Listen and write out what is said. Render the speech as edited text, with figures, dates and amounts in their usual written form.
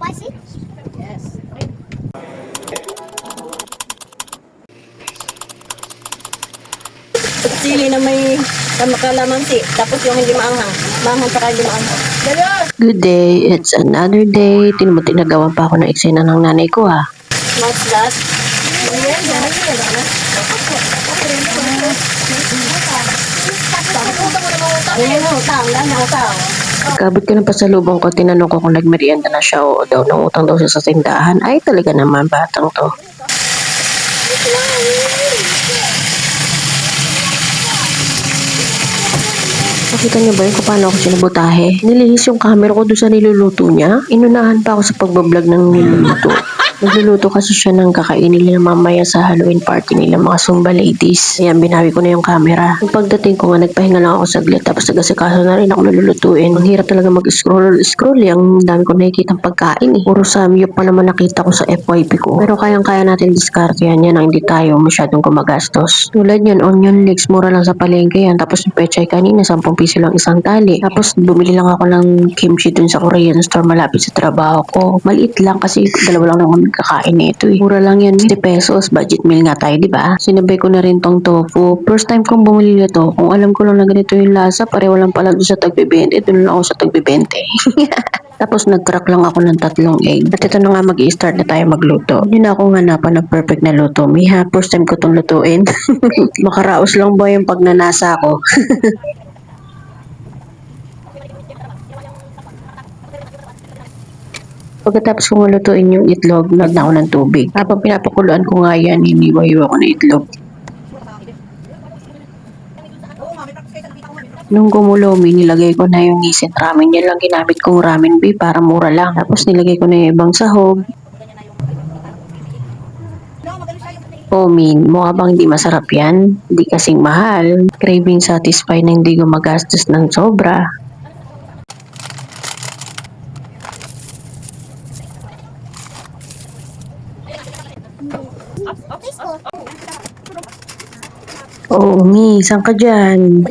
spicy? Yes. Sili na may kalamansi. Tapos yung hindi maanghang. Maanghang saka hindi maanghang. Good day, it's another day. Tinagawan pa ako ng eksena ng nanay ko ha. What's that? Ayan, utang. Dami utang. Pagkabot ko ng pasalubong ko, tinanong ko kung nagmerienda na siya o daw nangutang daw siya sa tindahan. Ay talaga naman, batang to. Nakita niyo ba yun kung paano ako sinabutahe? Nilihis yung camera ko doon sa niluluto niya. Inunahan pa ako sa pagbablog ng niluluto. Nagluluto kasi siya ng kakainin nila mamaya sa Halloween party nila mga Zumba ladies. Ayan, binawi ko na yung camera. Yung pagdating ko nga, nagpahinga lang ako saglit. Tapos nagasikaso na rin ako nilulutuin. Ang hirap talaga mag-scroll. Ang dami ko nakikita pagkain eh. Puro samyup pa naman nakita ko sa FYP ko. Pero kayang-kaya natin diskarte yan. Yan ang hindi tayo masyadong gumagastos. Tulad yan, onion leeks. Mura lang sa palengke yan. Tapos yung pechay kanina, 10 piso lang isang tali. Tapos bumili lang ako ng kimchi dun sa Korean store malapit sa trabaho ko. Maliit lang kasi dalawa lang naman kakain nito eh. Mura lang yan, 50 pesos. Budget meal nga tayo, di ba? Sinabay ko na rin tong tofu. First time kong bumili nito. Kung alam ko lang na ganito yung lasa, pareho lang pala doon sa tagbe-20. Doon lang ako sa tagbe-20. Tapos nag-crack lang ako ng 3 egg. At ito na nga mag-i-start na tayo magluto. Hindi na ako hanapan ng perfect na luto. Miha, first time ko itong lutuin. Makaraos lang ba yung pagnanasa ko? Pagkatapos kong lutuin yung itlog, nag na ako ng tubig. Habang pinapakuluan ko nga yan, hiniwa-hiwa ko na itlog. Nung gumulo, nilagay ko na yung instant ramen. Yan lang ginamit kong ramen bee para mura lang. Tapos nilagay ko na yung ibang sahog. Oh, mukha bang hindi masarap yan? Hindi kasing mahal. Craving satisfy na hindi gumagastos ng sobra. Oh, saan ka dyan?